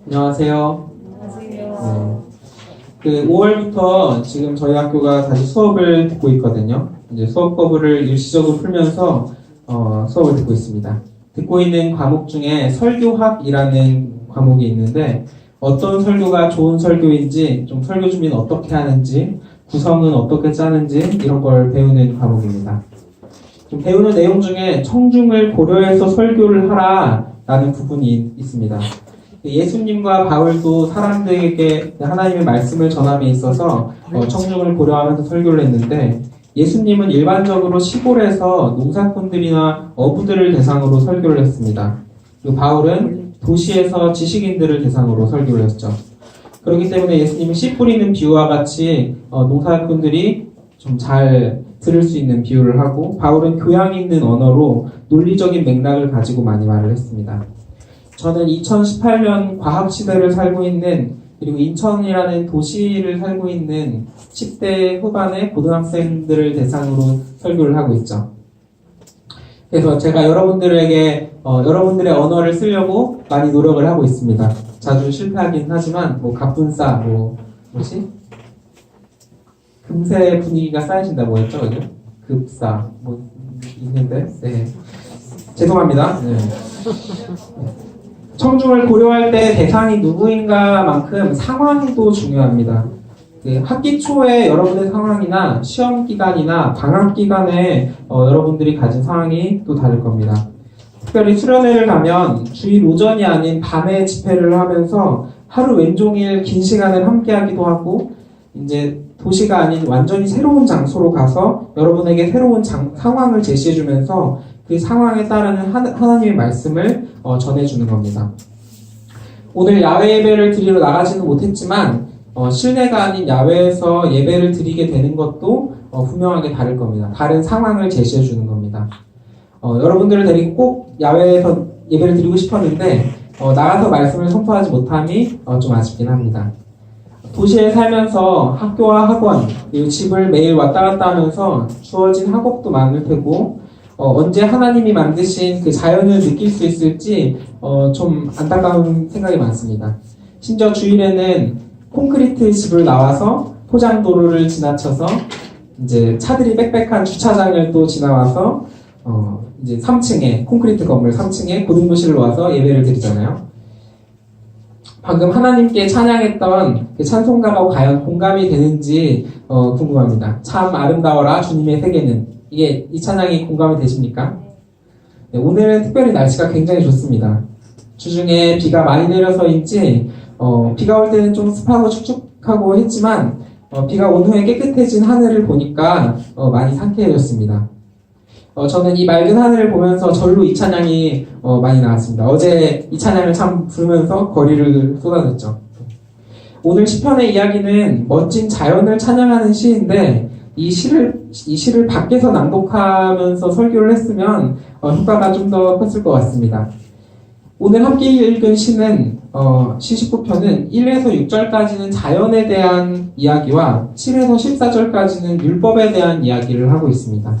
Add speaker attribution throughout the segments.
Speaker 1: 안녕하세요.
Speaker 2: 안녕하세요.
Speaker 1: 네. 5월부터 지금 저희 학교가 다시 수업을 듣고 있거든요. 이제 수업 거부를 일시적으로 풀면서 수업을 듣고 있습니다. 듣고 있는 과목 중에 설교학이라는 과목이 있는데 어떤 설교가 좋은 설교인지, 좀 설교 준비는 어떻게 하는지, 구성은 어떻게 짜는지 이런 걸 배우는 과목입니다. 좀 배우는 내용 중에 청중을 고려해서 설교를 하라라는 부분이 있습니다. 예수님과 바울도 사람들에게 하나님의 말씀을 전함에 있어서 청중을 고려하면서 설교를 했는데, 예수님은 일반적으로 시골에서 농사꾼들이나 어부들을 대상으로 설교를 했습니다. 그리고 바울은 도시에서 지식인들을 대상으로 설교를 했죠. 그렇기 때문에 예수님은 씨 뿌리는 비유와 같이 농사꾼들이 좀 잘 들을 수 있는 비유를 하고, 바울은 교양 있는 언어로 논리적인 맥락을 가지고 많이 말을 했습니다. 저는 2018년 과학시대를 살고 있는, 그리고 인천이라는 도시를 살고 있는 10대 후반의 고등학생들을 대상으로 설교를 하고 있죠. 그래서 제가 여러분들에게 여러분들의 언어를 쓰려고 많이 노력을 하고 있습니다. 자주 실패하긴 하지만 갑분싸 금세 분위기가 쌓이신다고 했죠, 그죠? 급사 있는데, 네. 죄송합니다. 네. 청중을 고려할 때 대상이 누구인가만큼 상황도 중요합니다. 학기 초에 여러분의 상황이나 시험 기간이나 방학 기간에 여러분들이 가진 상황이 또 다를 겁니다. 특별히 수련회를 가면 주일 오전이 아닌 밤에 집회를 하면서 하루 왼종일 긴 시간을 함께하기도 하고, 이제 도시가 아닌 완전히 새로운 장소로 가서 여러분에게 새로운 상황을 제시해주면서 그 상황에 따르는 하나님의 말씀을 전해주는 겁니다. 오늘 야외 예배를 드리러 나가지는 못했지만 실내가 아닌 야외에서 예배를 드리게 되는 것도 분명하게 다를 겁니다. 다른 상황을 제시해주는 겁니다. 여러분들을 데리고 꼭 야외에서 예배를 드리고 싶었는데 나가서 말씀을 선포하지 못함이 좀 아쉽긴 합니다. 도시에 살면서 학교와 학원, 그리고 집을 매일 왔다 갔다 하면서 주어진 학업도 많을 테고, 언제 하나님이 만드신 그 자연을 느낄 수 있을지 좀 안타까운 생각이 많습니다. 심지어 주일에는 콘크리트 집을 나와서 포장도로를 지나쳐서 이제 차들이 빽빽한 주차장을 또 지나와서 이제 3층에 콘크리트 건물 3층에 고등부실로 와서 예배를 드리잖아요. 방금 하나님께 찬양했던 그 찬송가가 과연 공감이 되는지 궁금합니다. 참 아름다워라 주님의 세계는. 이 찬양이 공감이 되십니까? 네, 오늘은 특별히 날씨가 굉장히 좋습니다. 주중에 비가 많이 내려서인지 비가 올 때는 좀 습하고 축축하고 했지만 비가 온 후에 깨끗해진 하늘을 보니까 많이 상쾌해졌습니다. 저는 이 맑은 하늘을 보면서 절로 이 찬양이 많이 나왔습니다. 어제 이 찬양을 참 부르면서 거리를 쏟아냈죠. 오늘 시편의 이야기는 멋진 자연을 찬양하는 시인데, 이 시를 밖에서 낭독하면서 설교를 했으면 효과가 좀 더 컸을 것 같습니다. 오늘 함께 읽은 시는 시 19편은 1에서 6절까지는 자연에 대한 이야기와 7에서 14절까지는 율법에 대한 이야기를 하고 있습니다.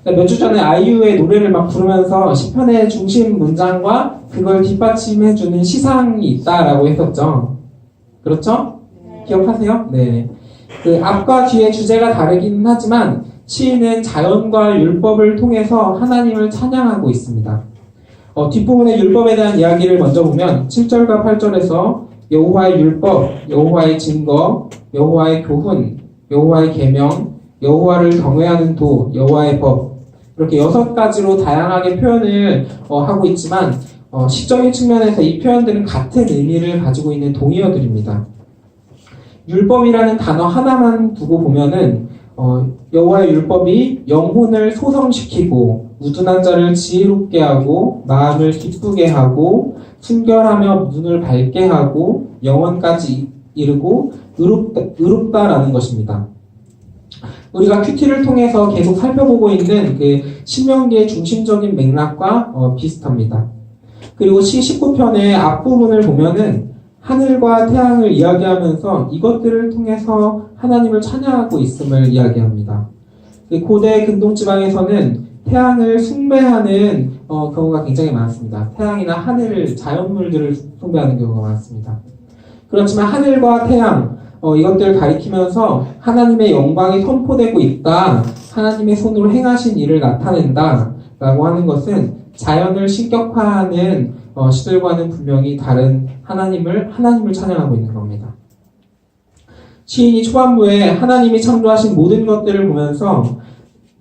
Speaker 1: 몇 주 전에 아이유의 노래를 막 부르면서 시편의 중심 문장과 그걸 뒷받침해주는 시상이 있다라고 했었죠. 그렇죠? 기억하세요? 네. 그 앞과 뒤의 주제가 다르긴 하지만 시인은 자연과 율법을 통해서 하나님을 찬양하고 있습니다. 뒷부분의 율법에 대한 이야기를 먼저 보면 7절과 8절에서 여호와의 율법, 여호와의 증거, 여호와의 교훈, 여호와의 계명, 여호와를 경외하는 도, 여호와의 법, 이렇게 6가지로 다양하게 표현을 하고 있지만 시적인 측면에서 이 표현들은 같은 의미를 가지고 있는 동의어들입니다. 율법이라는 단어 하나만 두고 보면은 여호와의 율법이 영혼을 소성시키고 무둔한 자를 지혜롭게 하고 마음을 기쁘게 하고 순결하며 눈을 밝게 하고 영원까지 이르고 의롭다라는 것입니다. 우리가 큐티를 통해서 계속 살펴보고 있는 그 신명기의 중심적인 맥락과 비슷합니다. 그리고 시 19편의 앞부분을 보면은 하늘과 태양을 이야기하면서 이것들을 통해서 하나님을 찬양하고 있음을 이야기합니다. 고대 근동지방에서는 태양을 숭배하는 경우가 굉장히 많습니다. 태양이나 하늘을, 자연물들을 숭배하는 경우가 많습니다. 그렇지만 하늘과 태양, 이것들을 가리키면서 하나님의 영광이 선포되고 있다, 하나님의 손으로 행하신 일을 나타낸다 라고 하는 것은 자연을 신격화하는 시들과는 분명히 다른 하나님을 찬양하고 있는 겁니다. 시인이 초반부에 하나님이 창조하신 모든 것들을 보면서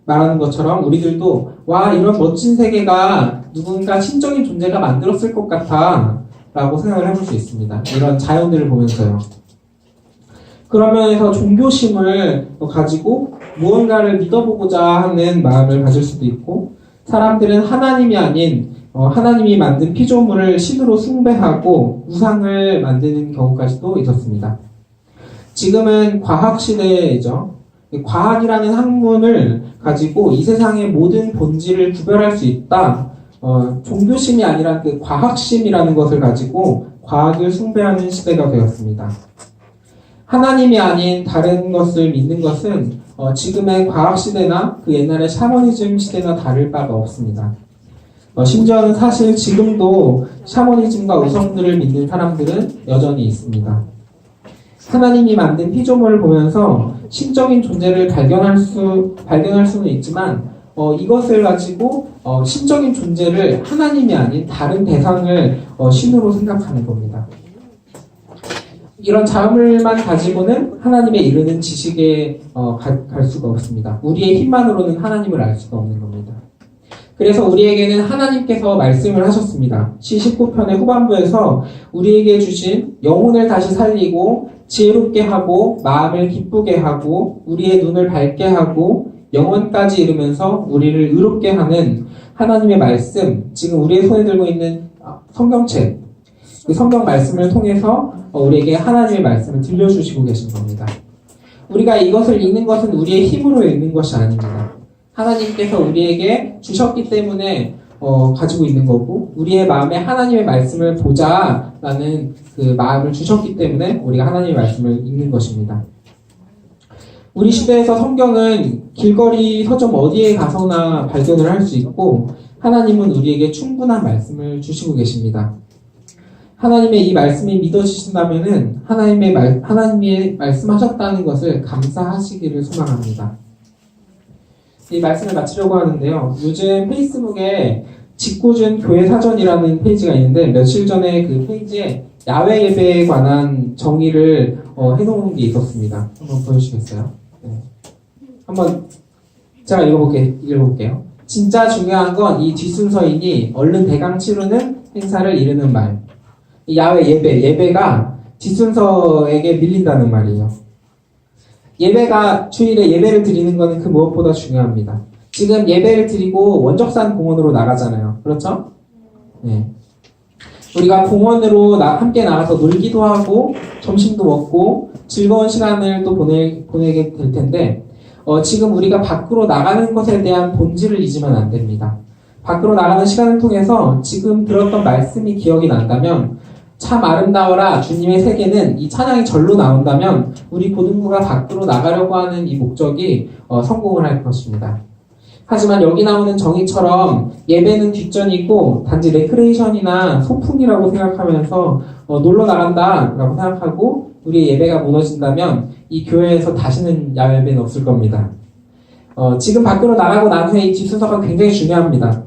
Speaker 1: 말하는 것처럼 우리들도 와, 이런 멋진 세계가 누군가 신적인 존재가 만들었을 것 같아 라고 생각을 해볼 수 있습니다. 이런 자연들을 보면서요. 그런 면에서 종교심을 가지고 무언가를 믿어보고자 하는 마음을 가질 수도 있고, 사람들은 하나님이 아닌 하나님이 만든 피조물을 신으로 숭배하고 우상을 만드는 경우까지도 있었습니다. 지금은 과학 시대이죠. 과학이라는 학문을 가지고 이 세상의 모든 본질을 구별할 수 있다. 종교심이 아니라 그 과학심이라는 것을 가지고 과학을 숭배하는 시대가 되었습니다. 하나님이 아닌 다른 것을 믿는 것은 지금의 과학 시대나 그 옛날의 샤머니즘 시대나 다를 바가 없습니다. 심지어는 사실 지금도 샤머니즘과 우성들을 믿는 사람들은 여전히 있습니다. 하나님이 만든 피조물을 보면서 신적인 존재를 발견할 수는 있지만 이것을 가지고 신적인 존재를 하나님이 아닌 다른 대상을 신으로 생각하는 겁니다. 이런 자음을만 가지고는 하나님에 이르는 지식에 갈 수가 없습니다. 우리의 힘만으로는 하나님을 알 수가 없는 겁니다. 그래서 우리에게는 하나님께서 말씀을 하셨습니다. 시 19편의 후반부에서 우리에게 주신 영혼을 다시 살리고 지혜롭게 하고 마음을 기쁘게 하고 우리의 눈을 밝게 하고 영원까지 이르면서 우리를 의롭게 하는 하나님의 말씀, 지금 우리의 손에 들고 있는 성경책, 그 성경 말씀을 통해서 우리에게 하나님의 말씀을 들려주시고 계신 겁니다. 우리가 이것을 읽는 것은 우리의 힘으로 읽는 것이 아닙니다. 하나님께서 우리에게 주셨기 때문에 가지고 있는 거고, 우리의 마음에 하나님의 말씀을 보자라는 그 마음을 주셨기 때문에 우리가 하나님의 말씀을 읽는 것입니다. 우리 시대에서 성경은 길거리 서점 어디에 가서나 발견을 할 수 있고, 하나님은 우리에게 충분한 말씀을 주시고 계십니다. 하나님의 이 말씀이 믿어지신다면은 하나님이 말씀하셨다는 것을 감사하시기를 소망합니다. 이 말씀을 마치려고 하는데요. 요즘 페이스북에 직구준 교회 사전이라는 페이지가 있는데, 며칠 전에 그 페이지에 야외 예배에 관한 정의를 해놓은 게 있었습니다. 한번 보여주시겠어요? 네. 한번 제가 읽어볼게요. 진짜 중요한 건 이 뒷순서이니 얼른 대강 치르는 행사를 이르는 말. 이 야외 예배가 뒷순서에게 밀린다는 말이에요. 예배가 주일에 예배를 드리는 것은 그 무엇보다 중요합니다. 지금 예배를 드리고 원적산 공원으로 나가잖아요. 그렇죠? 네. 우리가 공원으로 함께 나가서 놀기도 하고 점심도 먹고 즐거운 시간을 또 보내게 될 텐데, 지금 우리가 밖으로 나가는 것에 대한 본질을 잊으면 안 됩니다. 밖으로 나가는 시간을 통해서 지금 들었던 말씀이 기억이 난다면, 참 아름다워라 주님의 세계는 이 찬양이 절로 나온다면 우리 고등부가 밖으로 나가려고 하는 이 목적이 성공을 할 것입니다. 하지만 여기 나오는 정의처럼 예배는 뒷전이고 단지 레크레이션이나 소풍이라고 생각하면서 놀러 나간다라고 생각하고 우리의 예배가 무너진다면 이 교회에서 다시는 야외 예배는 없을 겁니다. 지금 밖으로 나가고 난 후에 이 뒷순서가 굉장히 중요합니다.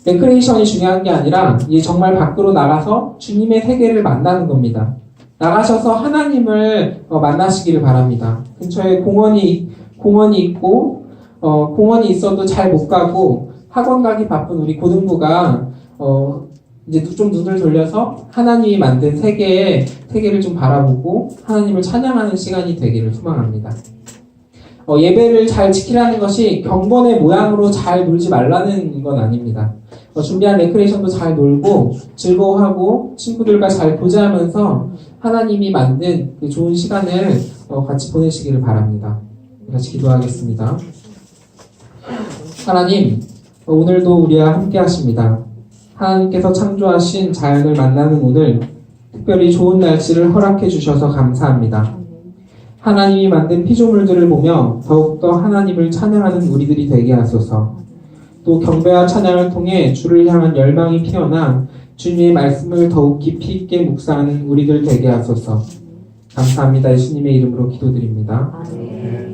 Speaker 1: 레크레이션이 중요한 게 아니라 정말 밖으로 나가서 주님의 세계를 만나는 겁니다. 나가셔서 하나님을 만나시기를 바랍니다. 근처에 공원이 있고 공원이 있어도 잘 못 가고 학원 가기 바쁜 우리 고등부가 이제 좀 눈을 돌려서 하나님이 만든 세계를 좀 바라보고 하나님을 찬양하는 시간이 되기를 소망합니다. 예배를 잘 지키라는 것이 경건의 모양으로 잘 놀지 말라는 건 아닙니다. 준비한 레크레이션도 잘 놀고 즐거워하고 친구들과 잘 교제하면서 하나님이 만든 그 좋은 시간을 같이 보내시기를 바랍니다. 같이 기도하겠습니다. 하나님, 오늘도 우리와 함께 하십니다. 하나님께서 창조하신 자연을 만나는 오늘 특별히 좋은 날씨를 허락해 주셔서 감사합니다. 하나님이 만든 피조물들을 보며 더욱더 하나님을 찬양하는 우리들이 되게 하소서. 또 경배와 찬양을 통해 주를 향한 열망이 피어나 주님의 말씀을 더욱 깊이 있게 묵상하는 우리들 되게 하소서. 감사합니다. 예수님의 이름으로 기도드립니다.
Speaker 2: 아멘.